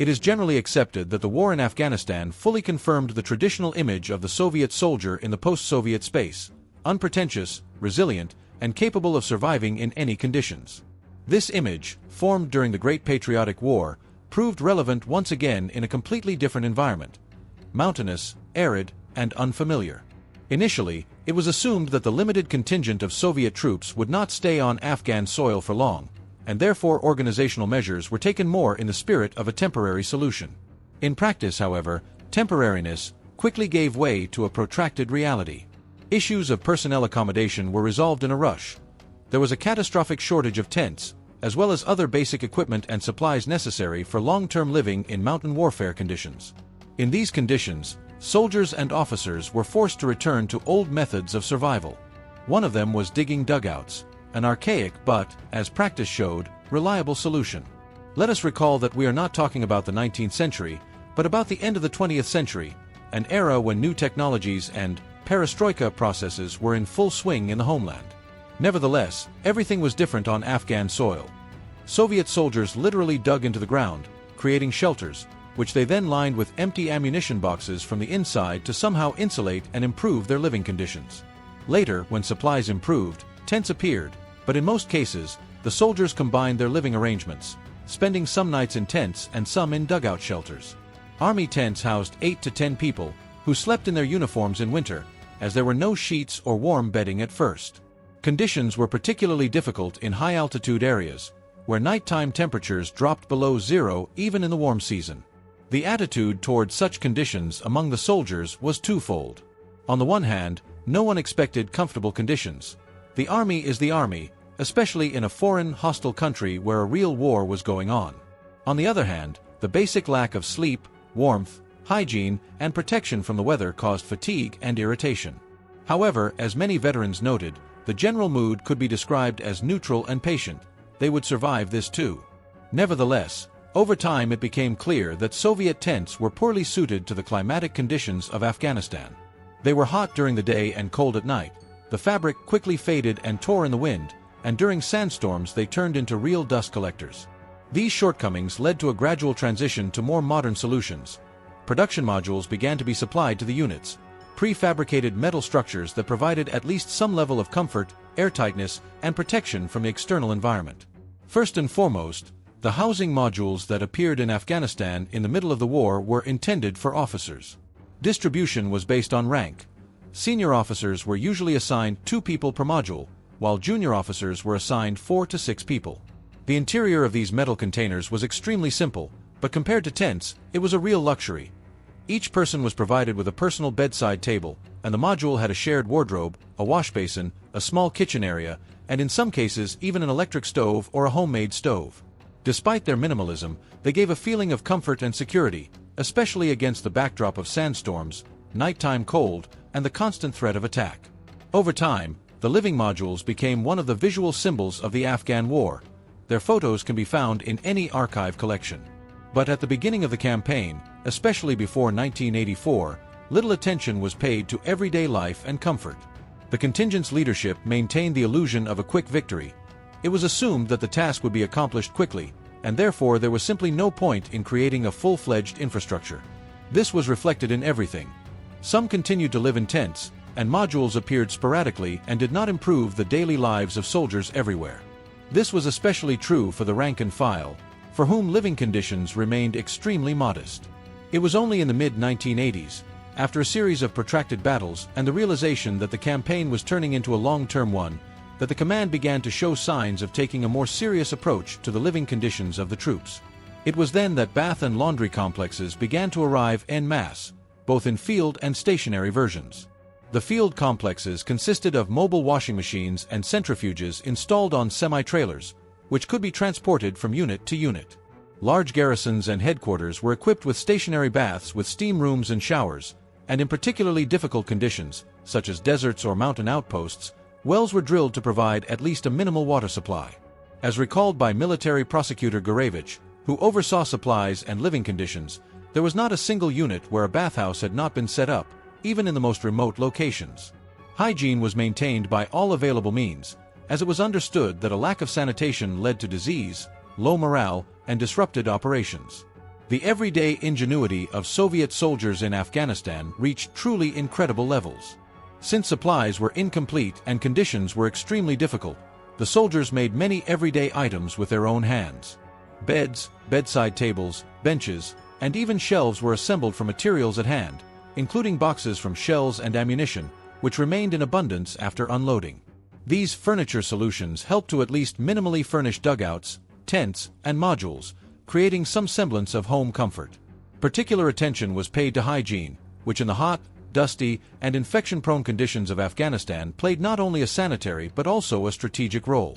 It is generally accepted that the war in Afghanistan fully confirmed the traditional image of the Soviet soldier in the post-Soviet space: unpretentious, resilient, and capable of surviving in any conditions. This image, formed during the Great Patriotic War, proved relevant once again in a completely different environment: mountainous, arid, and unfamiliar. Initially, it was assumed that the limited contingent of Soviet troops would not stay on Afghan soil for long, and therefore organizational measures were taken more in the spirit of a temporary solution. In practice, however, temporariness quickly gave way to a protracted reality. Issues of personnel accommodation were resolved in a rush. There was a catastrophic shortage of tents, as well as other basic equipment and supplies necessary for long-term living in mountain warfare conditions. In these conditions, soldiers and officers were forced to return to old methods of survival. One of them was digging dugouts, an archaic but, as practice showed, reliable solution. Let us recall that we are not talking about the 19th century, but about the end of the 20th century, an era when new technologies and perestroika processes were in full swing in the homeland. Nevertheless, everything was different on Afghan soil. Soviet soldiers literally dug into the ground, creating shelters, which they then lined with empty ammunition boxes from the inside to somehow insulate and improve their living conditions. Later, when supplies improved, tents appeared, but in most cases, the soldiers combined their living arrangements, spending some nights in tents and some in dugout shelters. Army tents housed 8 to 10 people, who slept in their uniforms in winter, as there were no sheets or warm bedding at first. Conditions were particularly difficult in high-altitude areas, where nighttime temperatures dropped below zero even in the warm season. The attitude toward such conditions among the soldiers was twofold. On the one hand, no one expected comfortable conditions. The army is the army, especially in a foreign, hostile country where a real war was going on. On the other hand, the basic lack of sleep, warmth, hygiene, and protection from the weather caused fatigue and irritation. However, as many veterans noted, the general mood could be described as neutral and patient. They would survive this too. Nevertheless, over time it became clear that Soviet tents were poorly suited to the climatic conditions of Afghanistan. They were hot during the day and cold at night. The fabric quickly faded and tore in the wind, and during sandstorms they turned into real dust collectors. These shortcomings led to a gradual transition to more modern solutions. Production modules began to be supplied to the units, prefabricated metal structures that provided at least some level of comfort, airtightness, and protection from the external environment. First and foremost, the housing modules that appeared in Afghanistan in the middle of the war were intended for officers. Distribution was based on rank. Senior officers were usually assigned 2 people per module, while junior officers were assigned 4 to 6 people. The interior of these metal containers was extremely simple, but compared to tents, it was a real luxury. Each person was provided with a personal bedside table, and the module had a shared wardrobe, a wash basin, a small kitchen area, and in some cases even an electric stove or a homemade stove. Despite their minimalism, they gave a feeling of comfort and security, especially against the backdrop of sandstorms, nighttime cold, and the constant threat of attack. Over time, the living modules became one of the visual symbols of the Afghan war. Their photos can be found in any archive collection. But at the beginning of the campaign, especially before 1984, little attention was paid to everyday life and comfort. The contingent's leadership maintained the illusion of a quick victory. It was assumed that the task would be accomplished quickly, and therefore there was simply no point in creating a full-fledged infrastructure. This was reflected in everything. Some continued to live in tents, and modules appeared sporadically and did not improve the daily lives of soldiers everywhere. This was especially true for the rank and file, for whom living conditions remained extremely modest. It was only in the mid-1980s, after a series of protracted battles and the realization that the campaign was turning into a long-term one, that the command began to show signs of taking a more serious approach to the living conditions of the troops. It was then that bath and laundry complexes began to arrive en masse, both in field and stationary versions. The field complexes consisted of mobile washing machines and centrifuges installed on semi-trailers, which could be transported from unit to unit. Large garrisons and headquarters were equipped with stationary baths with steam rooms and showers, and in particularly difficult conditions, such as deserts or mountain outposts, wells were drilled to provide at least a minimal water supply. As recalled by military prosecutor Gurevich, who oversaw supplies and living conditions, there was not a single unit where a bathhouse had not been set up, even in the most remote locations. Hygiene was maintained by all available means, as it was understood that a lack of sanitation led to disease, low morale, and disrupted operations. The everyday ingenuity of Soviet soldiers in Afghanistan reached truly incredible levels. Since supplies were incomplete and conditions were extremely difficult, the soldiers made many everyday items with their own hands. Beds, bedside tables, benches, and even shelves were assembled from materials at hand, including boxes from shells and ammunition, which remained in abundance after unloading. These furniture solutions helped to at least minimally furnish dugouts, tents, and modules, creating some semblance of home comfort. Particular attention was paid to hygiene, which in the hot, dusty, and infection-prone conditions of Afghanistan played not only a sanitary but also a strategic role.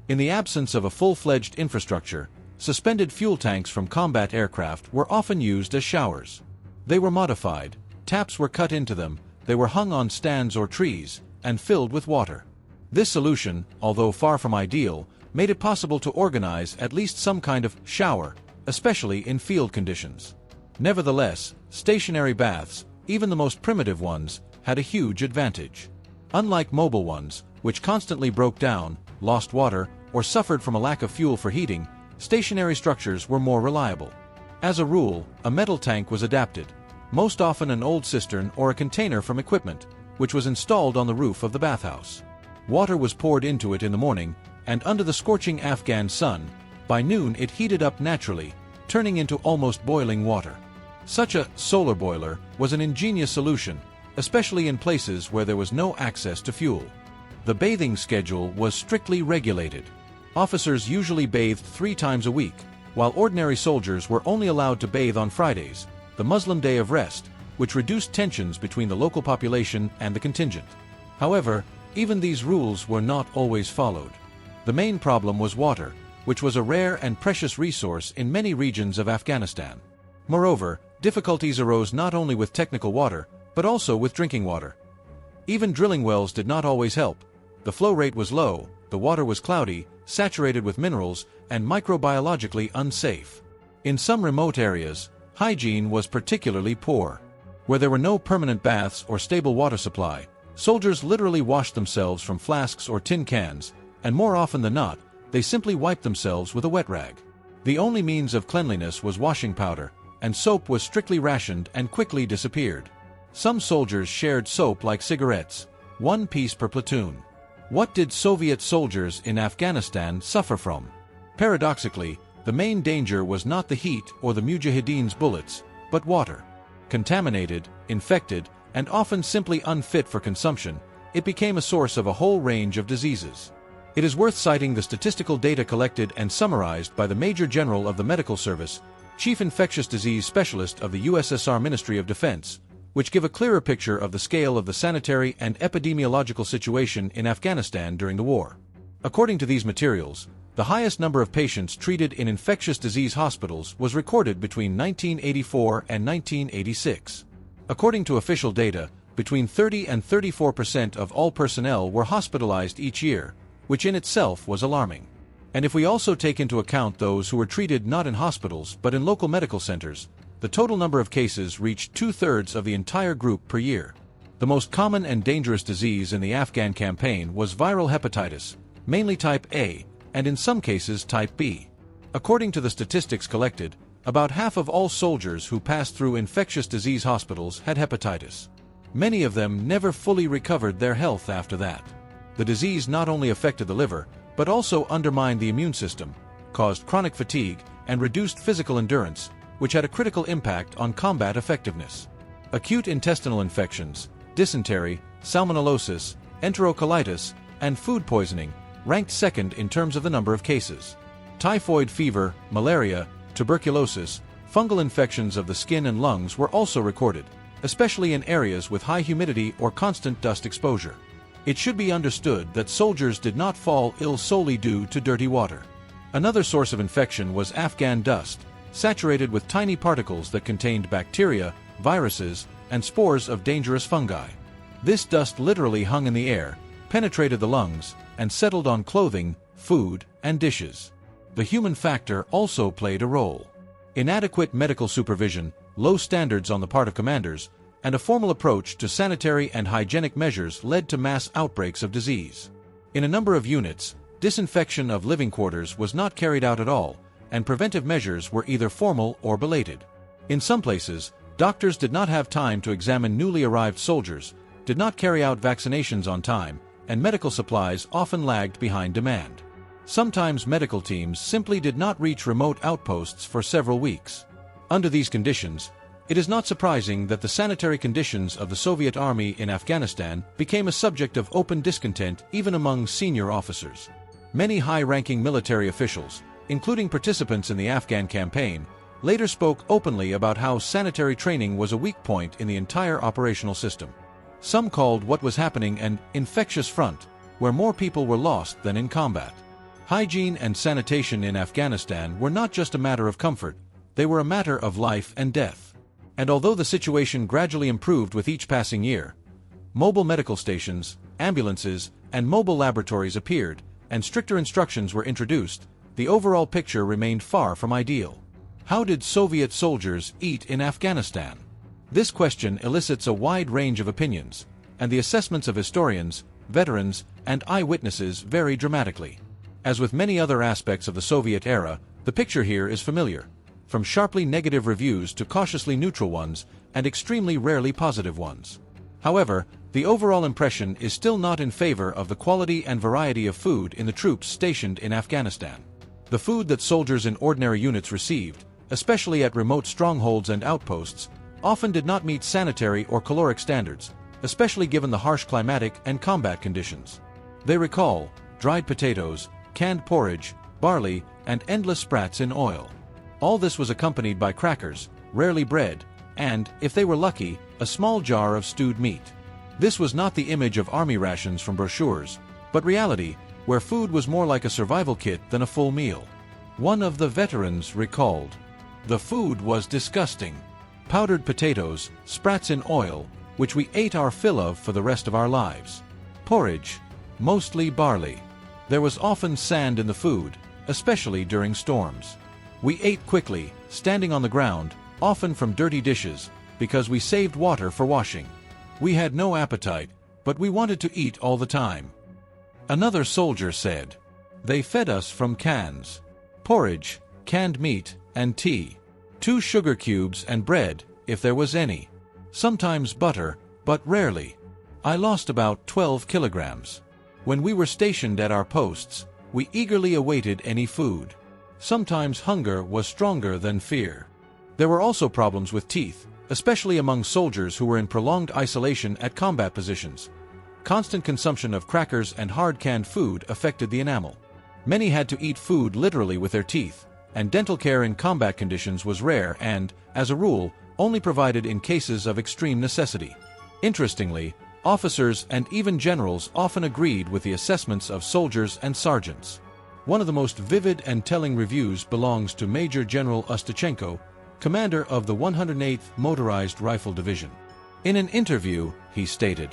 In the absence of a full-fledged infrastructure, suspended fuel tanks from combat aircraft were often used as showers. They were modified, taps were cut into them, they were hung on stands or trees, and filled with water. This solution, although far from ideal, made it possible to organize at least some kind of shower, especially in field conditions. Nevertheless, stationary baths, even the most primitive ones, had a huge advantage. Unlike mobile ones, which constantly broke down, lost water, or suffered from a lack of fuel for heating, stationary structures were more reliable. As a rule, a metal tank was adapted, most often an old cistern or a container from equipment, which was installed on the roof of the bathhouse. Water was poured into it in the morning, and under the scorching Afghan sun, by noon it heated up naturally, turning into almost boiling water. Such a solar boiler was an ingenious solution, especially in places where there was no access to fuel. The bathing schedule was strictly regulated. Officers usually bathed 3 times a week, while ordinary soldiers were only allowed to bathe on Fridays, the Muslim day of rest, which reduced tensions between the local population and the contingent. However, even these rules were not always followed. The main problem was water, which was a rare and precious resource in many regions of Afghanistan. Moreover, difficulties arose not only with technical water, but also with drinking water. Even drilling wells did not always help. The flow rate was low, the water was cloudy, saturated with minerals, and microbiologically unsafe. In some remote areas, hygiene was particularly poor. Where there were no permanent baths or stable water supply, soldiers literally washed themselves from flasks or tin cans, and more often than not, they simply wiped themselves with a wet rag. The only means of cleanliness was washing powder, and soap was strictly rationed and quickly disappeared. Some soldiers shared soap like cigarettes, 1 piece per platoon. What did Soviet soldiers in Afghanistan suffer from? Paradoxically, the main danger was not the heat or the Mujahideen's bullets, but water. Contaminated, infected, and often simply unfit for consumption, it became a source of a whole range of diseases. It is worth citing the statistical data collected and summarized by the Major General of the Medical Service, Chief Infectious Disease Specialist of the USSR Ministry of Defense, which give a clearer picture of the scale of the sanitary and epidemiological situation in Afghanistan during the war. According to these materials, the highest number of patients treated in infectious disease hospitals was recorded between 1984 and 1986. According to official data, between 30 and 34% of all personnel were hospitalized each year, which in itself was alarming. And if we also take into account those who were treated not in hospitals but in local medical centers, the total number of cases reached 2/3 of the entire group per year. The most common and dangerous disease in the Afghan campaign was viral hepatitis, mainly type A, and in some cases type B. According to the statistics collected, about half of all soldiers who passed through infectious disease hospitals had hepatitis. Many of them never fully recovered their health after that. The disease not only affected the liver, but also undermined the immune system, caused chronic fatigue, and reduced physical endurance, which had a critical impact on combat effectiveness. Acute intestinal infections, dysentery, salmonellosis, enterocolitis, and food poisoning ranked second in terms of the number of cases. Typhoid fever, malaria, tuberculosis, fungal infections of the skin and lungs were also recorded, especially in areas with high humidity or constant dust exposure. It should be understood that soldiers did not fall ill solely due to dirty water. Another source of infection was Afghan dust, saturated with tiny particles that contained bacteria, viruses, and spores of dangerous fungi. This dust literally hung in the air, penetrated the lungs, and settled on clothing, food, and dishes. The human factor also played a role. Inadequate medical supervision, low standards on the part of commanders, and a formal approach to sanitary and hygienic measures led to mass outbreaks of disease. In a number of units, disinfection of living quarters was not carried out at all, and preventive measures were either formal or belated. In some places, doctors did not have time to examine newly arrived soldiers, did not carry out vaccinations on time, and medical supplies often lagged behind demand. Sometimes medical teams simply did not reach remote outposts for several weeks. Under these conditions, it is not surprising that the sanitary conditions of the Soviet army in Afghanistan became a subject of open discontent even among senior officers. Many high-ranking military officials, including participants in the Afghan campaign, later spoke openly about how sanitary training was a weak point in the entire operational system. Some called what was happening an infectious front, where more people were lost than in combat. Hygiene and sanitation in Afghanistan were not just a matter of comfort, they were a matter of life and death. And although the situation gradually improved with each passing year, mobile medical stations, ambulances, and mobile laboratories appeared, and stricter instructions were introduced, the overall picture remained far from ideal. How did Soviet soldiers eat in Afghanistan? This question elicits a wide range of opinions, and the assessments of historians, veterans, and eyewitnesses vary dramatically. As with many other aspects of the Soviet era, the picture here is familiar, from sharply negative reviews to cautiously neutral ones, and extremely rarely positive ones. However, the overall impression is still not in favor of the quality and variety of food in the troops stationed in Afghanistan. The food that soldiers in ordinary units received, especially at remote strongholds and outposts, often did not meet sanitary or caloric standards, especially given the harsh climatic and combat conditions. They recall dried potatoes, canned porridge, barley, and endless sprats in oil. All this was accompanied by crackers, rarely bread, and, if they were lucky, a small jar of stewed meat. This was not the image of army rations from brochures, but reality, where food was more like a survival kit than a full meal. One of the veterans recalled, "The food was disgusting. Powdered potatoes, sprats in oil, which we ate our fill of for the rest of our lives. Porridge, mostly barley. There was often sand in the food, especially during storms. We ate quickly, standing on the ground, often from dirty dishes, because we saved water for washing. We had no appetite, but we wanted to eat all the time." Another soldier said, "They fed us from cans. Porridge, canned meat, and tea. 2 sugar cubes and bread, if there was any. Sometimes butter, but rarely. I lost about 12 kilograms. When we were stationed at our posts, we eagerly awaited any food. Sometimes hunger was stronger than fear." There were also problems with teeth, especially among soldiers who were in prolonged isolation at combat positions. Constant consumption of crackers and hard canned food affected the enamel. Many had to eat food literally with their teeth, and dental care in combat conditions was rare and, as a rule, only provided in cases of extreme necessity. Interestingly, officers and even generals often agreed with the assessments of soldiers and sergeants. One of the most vivid and telling reviews belongs to Major General Ustachenko, commander of the 108th Motorized Rifle Division. In an interview, he stated,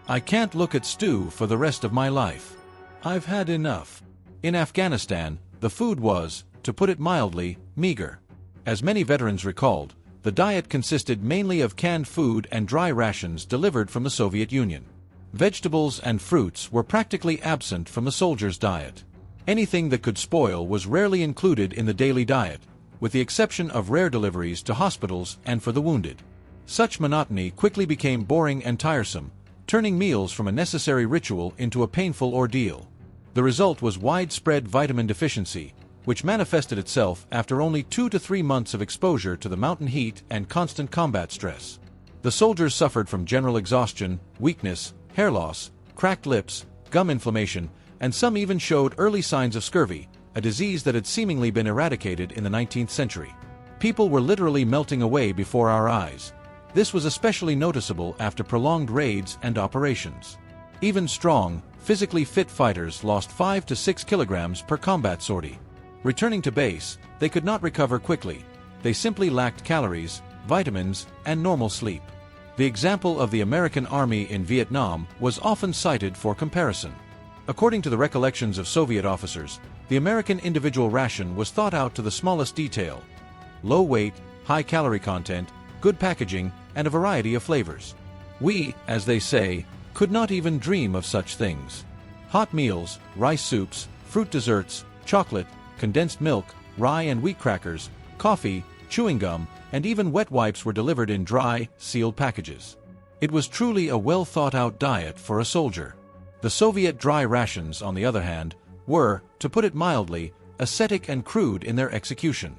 "I can't look at stew for the rest of my life. I've had enough." In Afghanistan, the food was, to put it mildly, meager. As many veterans recalled, the diet consisted mainly of canned food and dry rations delivered from the Soviet Union. Vegetables and fruits were practically absent from the soldiers' diet. Anything that could spoil was rarely included in the daily diet, with the exception of rare deliveries to hospitals and for the wounded. Such monotony quickly became boring and tiresome, turning meals from a necessary ritual into a painful ordeal. The result was widespread vitamin deficiency, which manifested itself after only 2 to 3 months of exposure to the mountain heat and constant combat stress. The soldiers suffered from general exhaustion, weakness, hair loss, cracked lips, gum inflammation, and some even showed early signs of scurvy, a disease that had seemingly been eradicated in the 19th century. People were literally melting away before our eyes. This was especially noticeable after prolonged raids and operations. Even strong, physically fit fighters lost 5 to 6 kilograms per combat sortie. Returning to base, they could not recover quickly. They simply lacked calories, vitamins, and normal sleep. The example of the American Army in Vietnam was often cited for comparison. According to the recollections of Soviet officers, the American individual ration was thought out to the smallest detail. Low weight, high calorie content, good packaging, and a variety of flavors. We, as they say, could not even dream of such things. Hot meals, rice soups, fruit desserts, chocolate, condensed milk, rye and wheat crackers, coffee, chewing gum, and even wet wipes were delivered in dry, sealed packages. It was truly a well-thought-out diet for a soldier. The Soviet dry rations, on the other hand, were, to put it mildly, ascetic and crude in their execution.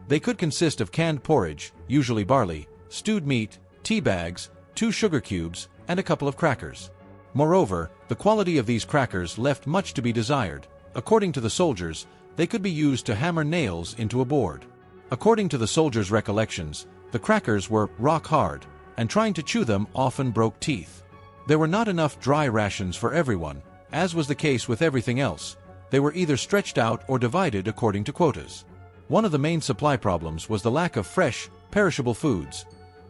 They could consist of canned porridge, usually barley, stewed meat, tea bags, 2 sugar cubes, and a couple of crackers. Moreover, the quality of these crackers left much to be desired. According to the soldiers, they could be used to hammer nails into a board. According to the soldiers' recollections, the crackers were rock hard, and trying to chew them often broke teeth. There were not enough dry rations for everyone, as was the case with everything else. They were either stretched out or divided according to quotas. One of the main supply problems was the lack of fresh, perishable foods: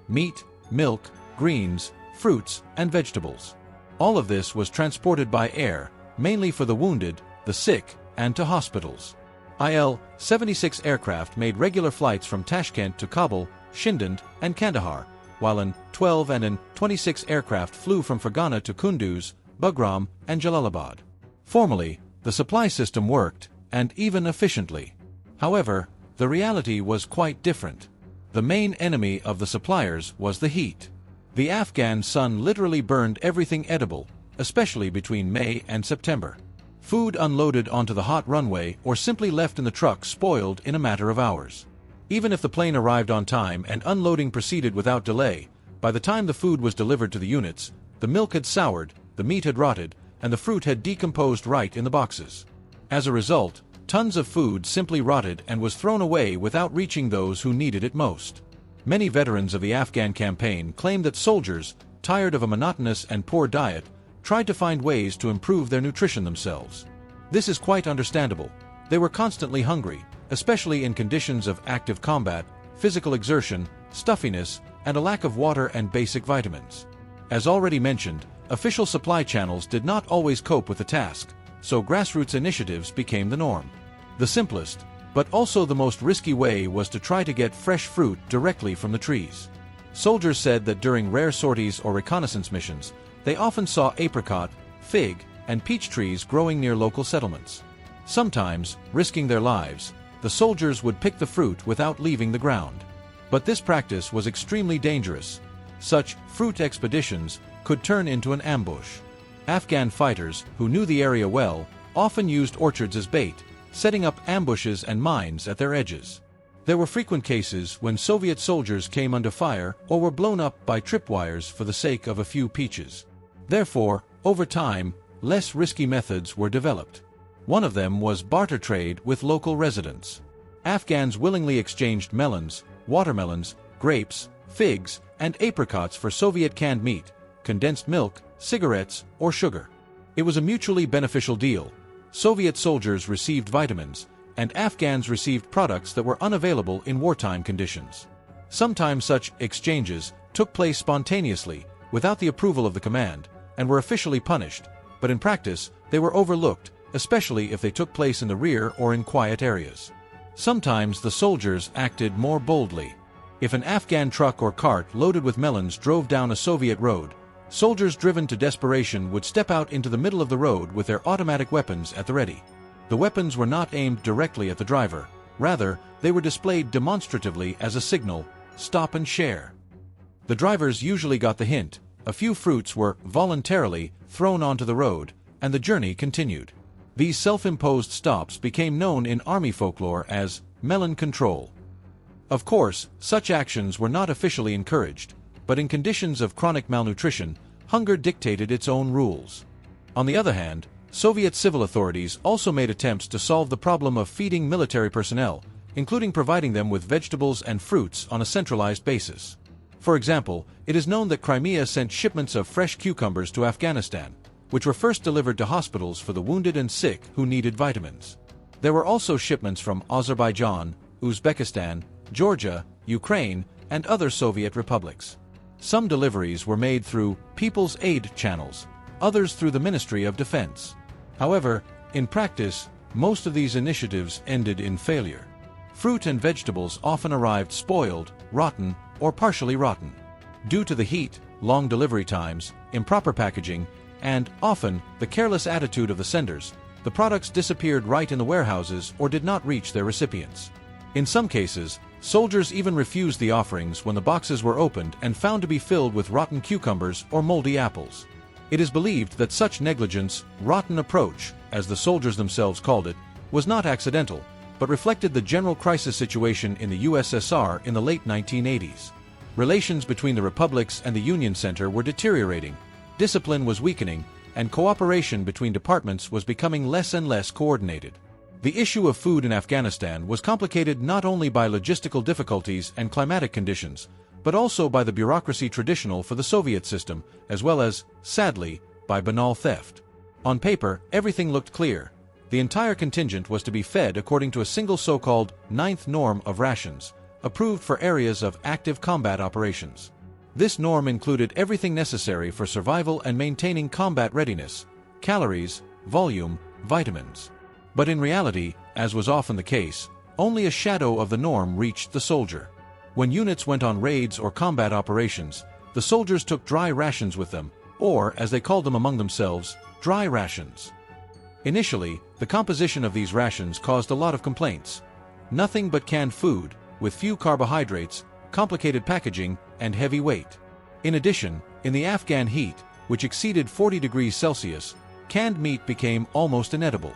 meat, milk, greens, fruits, and vegetables. All of this was transported by air, mainly for the wounded, the sick, and to hospitals. Il-76 aircraft made regular flights from Tashkent to Kabul, Shindand, and Kandahar, while an 12 and an 26 aircraft flew from Fergana to Kunduz, Bugram, and Jalalabad. Formally, the supply system worked, and even efficiently. However, the reality was quite different. The main enemy of the suppliers was the heat. The Afghan sun literally burned everything edible, especially between May and September. Food unloaded onto the hot runway or simply left in the truck spoiled in a matter of hours. Even if the plane arrived on time and unloading proceeded without delay, by the time the food was delivered to the units, the milk had soured, the meat had rotted, and the fruit had decomposed right in the boxes. As a result, tons of food simply rotted and was thrown away without reaching those who needed it most. Many veterans of the Afghan campaign claimed that soldiers, tired of a monotonous and poor diet, tried to find ways to improve their nutrition themselves. This is quite understandable. They were constantly hungry, especially in conditions of active combat, physical exertion, stuffiness, and a lack of water and basic vitamins. As already mentioned, official supply channels did not always cope with the task, so grassroots initiatives became the norm. The simplest, but also the most risky way was to try to get fresh fruit directly from the trees. Soldiers said that during rare sorties or reconnaissance missions, they often saw apricot, fig, and peach trees growing near local settlements. Sometimes, risking their lives, the soldiers would pick the fruit without leaving the ground. But this practice was extremely dangerous. Such fruit expeditions could turn into an ambush. Afghan fighters, who knew the area well, often used orchards as bait, setting up ambushes and mines at their edges. There were frequent cases when Soviet soldiers came under fire or were blown up by tripwires for the sake of a few peaches. Therefore, over time, less risky methods were developed. One of them was barter trade with local residents. Afghans willingly exchanged melons, watermelons, grapes, figs, and apricots for Soviet canned meat, condensed milk, cigarettes, or sugar. It was a mutually beneficial deal. Soviet soldiers received vitamins, and Afghans received products that were unavailable in wartime conditions. Sometimes such exchanges took place spontaneously, without the approval of the command, and were officially punished, but in practice, they were overlooked, especially if they took place in the rear or in quiet areas. Sometimes the soldiers acted more boldly. If an Afghan truck or cart loaded with melons drove down a Soviet road, soldiers driven to desperation would step out into the middle of the road with their automatic weapons at the ready. The weapons were not aimed directly at the driver. Rather, they were displayed demonstratively as a signal, "Stop and share." The drivers usually got the hint. A few fruits were voluntarily thrown onto the road, and the journey continued. These self-imposed stops became known in army folklore as melon control. Of course, such actions were not officially encouraged, but in conditions of chronic malnutrition, hunger dictated its own rules. On the other hand, Soviet civil authorities also made attempts to solve the problem of feeding military personnel, including providing them with vegetables and fruits on a centralized basis. For example, it is known that Crimea sent shipments of fresh cucumbers to Afghanistan, which were first delivered to hospitals for the wounded and sick who needed vitamins. There were also shipments from Azerbaijan, Uzbekistan, Georgia, Ukraine, and other Soviet republics. Some deliveries were made through People's Aid channels, others through the Ministry of Defense. However, in practice, most of these initiatives ended in failure. Fruit and vegetables often arrived spoiled, rotten, or partially rotten. Due to the heat, long delivery times, improper packaging, and, often, the careless attitude of the senders, the products disappeared right in the warehouses or did not reach their recipients. In some cases, soldiers even refused the offerings when the boxes were opened and found to be filled with rotten cucumbers or moldy apples. It is believed that such negligence, rotten approach, as the soldiers themselves called it, was not accidental, but reflected the general crisis situation in the USSR in the late 1980s. Relations between the republics and the Union Center were deteriorating, discipline was weakening, and cooperation between departments was becoming less and less coordinated. The issue of food in Afghanistan was complicated not only by logistical difficulties and climatic conditions, but also by the bureaucracy traditional for the Soviet system, as well as, sadly, by banal theft. On paper, everything looked clear. The entire contingent was to be fed according to a single so-called ninth norm of rations, approved for areas of active combat operations. This norm included everything necessary for survival and maintaining combat readiness: calories, volume, vitamins. But in reality, as was often the case, only a shadow of the norm reached the soldier. When units went on raids or combat operations, the soldiers took dry rations with them, or, as they called them among themselves, dry rations. Initially, the composition of these rations caused a lot of complaints. Nothing but canned food, with few carbohydrates, complicated packaging, and heavy weight. In addition, in the Afghan heat, which exceeded 40 degrees Celsius, canned meat became almost inedible.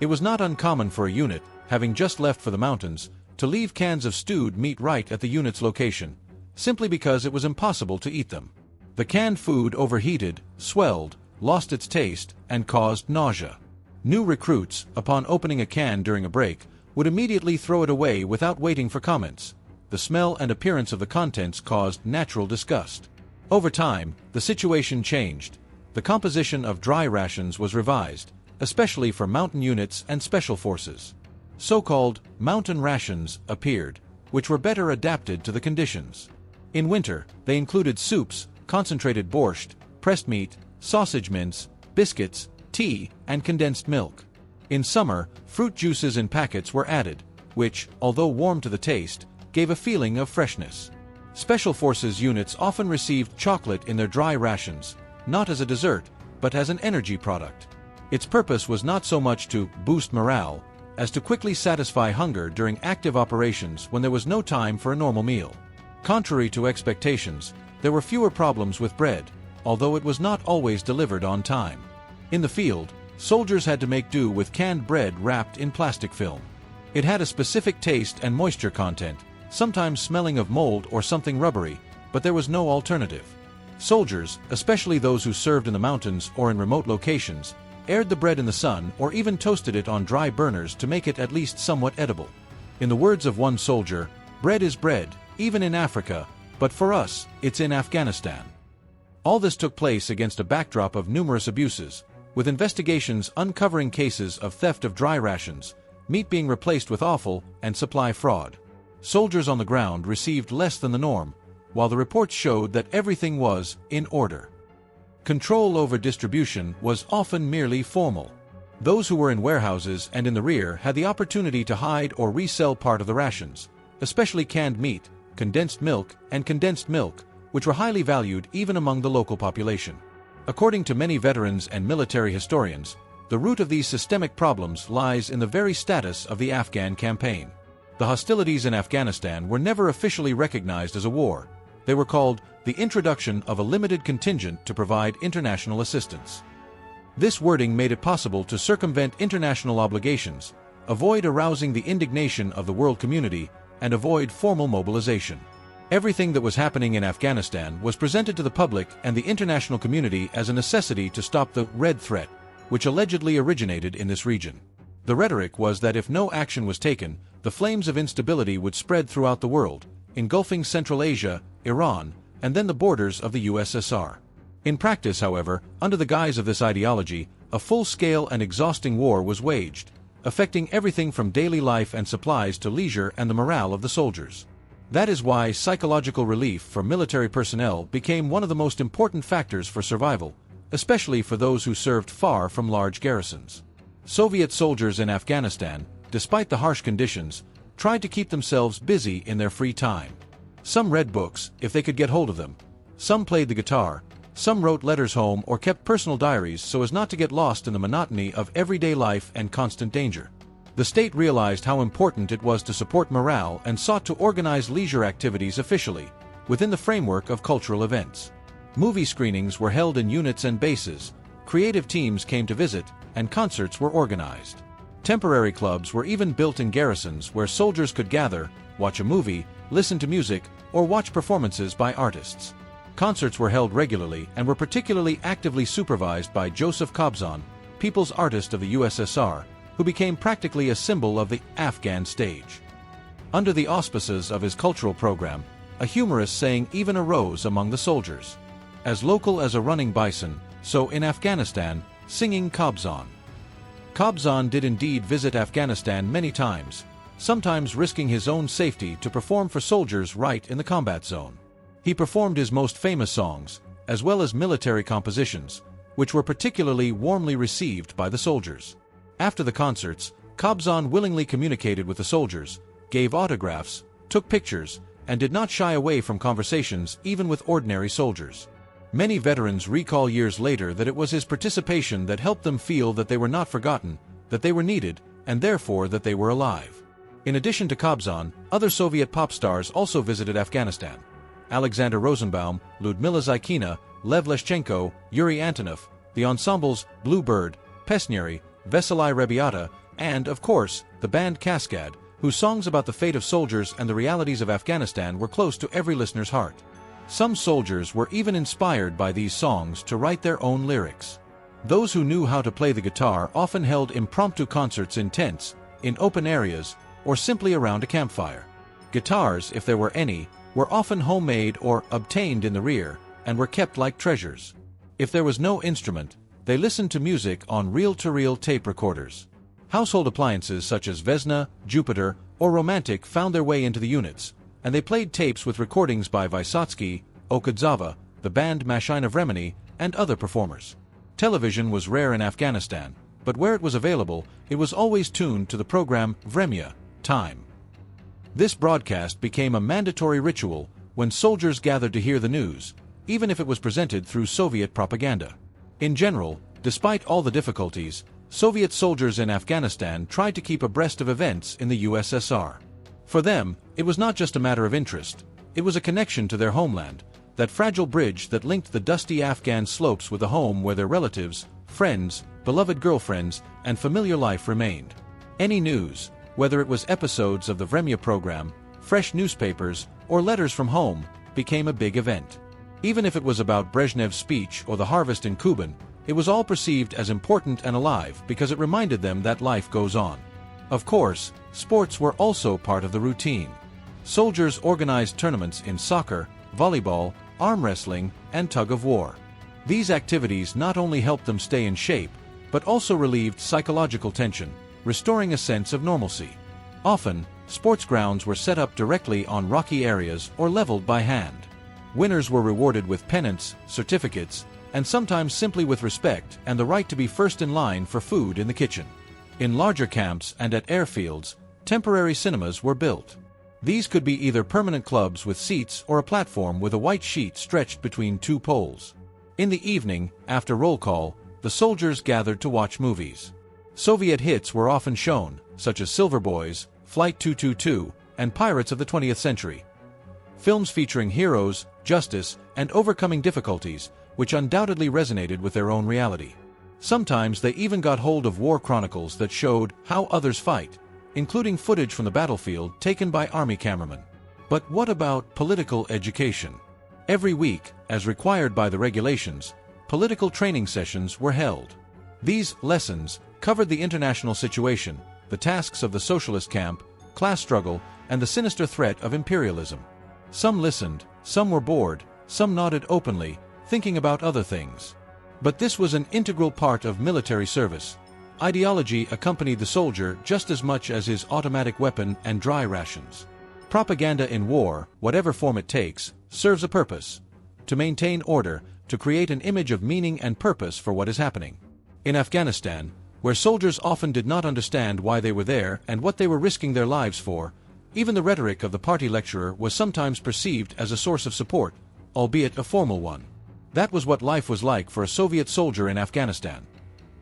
It was not uncommon for a unit, having just left for the mountains, to leave cans of stewed meat right at the unit's location, simply because it was impossible to eat them. The canned food overheated, swelled, lost its taste, and caused nausea. New recruits, upon opening a can during a break, would immediately throw it away without waiting for comments. The smell and appearance of the contents caused natural disgust. Over time, the situation changed. The composition of dry rations was revised, especially for mountain units and special forces. So-called mountain rations appeared, which were better adapted to the conditions. In winter, they included soups, concentrated borscht, pressed meat, sausage mince, biscuits, tea, and condensed milk. In summer, fruit juices in packets were added, which, although warm to the taste, gave a feeling of freshness. Special forces units often received chocolate in their dry rations, not as a dessert, but as an energy product. Its purpose was not so much to boost morale, as to quickly satisfy hunger during active operations when there was no time for a normal meal. Contrary to expectations, there were fewer problems with bread, although it was not always delivered on time. In the field, soldiers had to make do with canned bread wrapped in plastic film. It had a specific taste and moisture content, sometimes smelling of mold or something rubbery, but there was no alternative. Soldiers, especially those who served in the mountains or in remote locations, aired the bread in the sun or even toasted it on dry burners to make it at least somewhat edible. In the words of one soldier, "Bread is bread, even in Africa, but for us, it's in Afghanistan." All this took place against a backdrop of numerous abuses, with investigations uncovering cases of theft of dry rations, meat being replaced with offal, and supply fraud. Soldiers on the ground received less than the norm, while the reports showed that everything was in order. Control over distribution was often merely formal. Those who were in warehouses and in the rear had the opportunity to hide or resell part of the rations, especially canned meat, condensed milk, which were highly valued even among the local population. According to many veterans and military historians, the root of these systemic problems lies in the very status of the Afghan campaign. The hostilities in Afghanistan were never officially recognized as a war. They were called the introduction of a limited contingent to provide international assistance. This wording made it possible to circumvent international obligations, avoid arousing the indignation of the world community, and avoid formal mobilization. Everything that was happening in Afghanistan was presented to the public and the international community as a necessity to stop the Red Threat, which allegedly originated in this region. The rhetoric was that if no action was taken, the flames of instability would spread throughout the world, engulfing Central Asia, Iran, and then the borders of the USSR. In practice, however, under the guise of this ideology, a full-scale and exhausting war was waged, affecting everything from daily life and supplies to leisure and the morale of the soldiers. That is why psychological relief for military personnel became one of the most important factors for survival, especially for those who served far from large garrisons. Soviet soldiers in Afghanistan, despite the harsh conditions, tried to keep themselves busy in their free time. Some read books, if they could get hold of them. Some played the guitar. Some wrote letters home or kept personal diaries so as not to get lost in the monotony of everyday life and constant danger. The state realized how important it was to support morale and sought to organize leisure activities officially, within the framework of cultural events. Movie screenings were held in units and bases, creative teams came to visit, and concerts were organized. Temporary clubs were even built in garrisons where soldiers could gather, watch a movie, listen to music, or watch performances by artists. Concerts were held regularly and were particularly actively supervised by Joseph Kobzon, people's artist of the USSR, who became practically a symbol of the Afghan stage. Under the auspices of his cultural program, a humorous saying even arose among the soldiers. As local as a running bison, so in Afghanistan, singing Kobzon. Kobzon did indeed visit Afghanistan many times, sometimes risking his own safety to perform for soldiers right in the combat zone. He performed his most famous songs, as well as military compositions, which were particularly warmly received by the soldiers. After the concerts, Kobzon willingly communicated with the soldiers, gave autographs, took pictures, and did not shy away from conversations even with ordinary soldiers. Many veterans recall years later that it was his participation that helped them feel that they were not forgotten, that they were needed, and therefore that they were alive. In addition to Kobzon, other Soviet pop stars also visited Afghanistan. Alexander Rosenbaum, Ludmila Zaykina, Lev Leshchenko, Yuri Antonov, the ensembles Blue Bird, Pesnyeri, Veselaya Rebiata, and, of course, the band Kaskad, whose songs about the fate of soldiers and the realities of Afghanistan were close to every listener's heart. Some soldiers were even inspired by these songs to write their own lyrics. Those who knew how to play the guitar often held impromptu concerts in tents, in open areas, or simply around a campfire. Guitars, if there were any, were often homemade or obtained in the rear, and were kept like treasures. If there was no instrument, they listened to music on reel-to-reel tape recorders. Household appliances such as Vesna, Jupiter, or Romantic found their way into the units, and they played tapes with recordings by Vysotsky, Okudzawa, the band Mashina Vremeni, and other performers. Television was rare in Afghanistan, but where it was available, it was always tuned to the program Vremya, Time. This broadcast became a mandatory ritual when soldiers gathered to hear the news, even if it was presented through Soviet propaganda. In general, despite all the difficulties, Soviet soldiers in Afghanistan tried to keep abreast of events in the USSR. For them, it was not just a matter of interest, it was a connection to their homeland, that fragile bridge that linked the dusty Afghan slopes with a home where their relatives, friends, beloved girlfriends, and familiar life remained. Any news, whether it was episodes of the Vremya program, fresh newspapers, or letters from home, became a big event. Even if it was about Brezhnev's speech or the harvest in Kuban, it was all perceived as important and alive because it reminded them that life goes on. Of course, sports were also part of the routine. Soldiers organized tournaments in soccer, volleyball, arm wrestling, and tug-of-war. These activities not only helped them stay in shape, but also relieved psychological tension, restoring a sense of normalcy. Often, sports grounds were set up directly on rocky areas or leveled by hand. Winners were rewarded with pennants, certificates, and sometimes simply with respect and the right to be first in line for food in the kitchen. In larger camps and at airfields, temporary cinemas were built. These could be either permanent clubs with seats or a platform with a white sheet stretched between two poles. In the evening, after roll call, the soldiers gathered to watch movies. Soviet hits were often shown, such as Silver Boys, Flight 222, and Pirates of the 20th Century. Films featuring heroes, justice, and overcoming difficulties, which undoubtedly resonated with their own reality. Sometimes they even got hold of war chronicles that showed how others fight, including footage from the battlefield taken by army cameramen. But what about political education? Every week, as required by the regulations, political training sessions were held. These lessons covered the international situation, the tasks of the socialist camp, class struggle, and the sinister threat of imperialism. Some listened, some were bored, some nodded openly, thinking about other things. But this was an integral part of military service. Ideology accompanied the soldier just as much as his automatic weapon and dry rations. Propaganda in war, whatever form it takes, serves a purpose: to maintain order, to create an image of meaning and purpose for what is happening. In Afghanistan, where soldiers often did not understand why they were there and what they were risking their lives for, even the rhetoric of the party lecturer was sometimes perceived as a source of support, albeit a formal one. That was what life was like for a Soviet soldier in Afghanistan.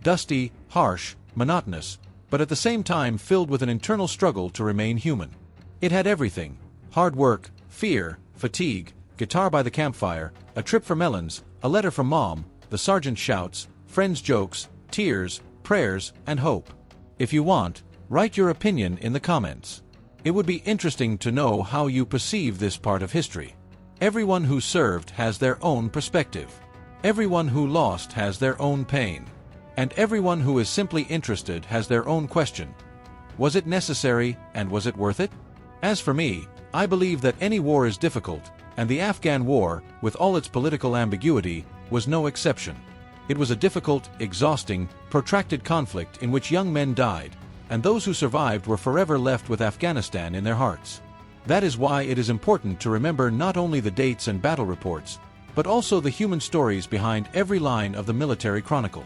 Dusty, harsh, monotonous, but at the same time filled with an internal struggle to remain human. It had everything: hard work, fear, fatigue, guitar by the campfire, a trip for melons, a letter from mom, the sergeant's shouts, friends' jokes, tears, prayers, and hope. If you want, write your opinion in the comments. It would be interesting to know how you perceive this part of history. Everyone who served has their own perspective. Everyone who lost has their own pain. And everyone who is simply interested has their own question. Was it necessary, and was it worth it? As for me, I believe that any war is difficult, and the Afghan War, with all its political ambiguity, was no exception. It was a difficult, exhausting, protracted conflict in which young men died, and those who survived were forever left with Afghanistan in their hearts. That is why it is important to remember not only the dates and battle reports, but also the human stories behind every line of the military chronicle.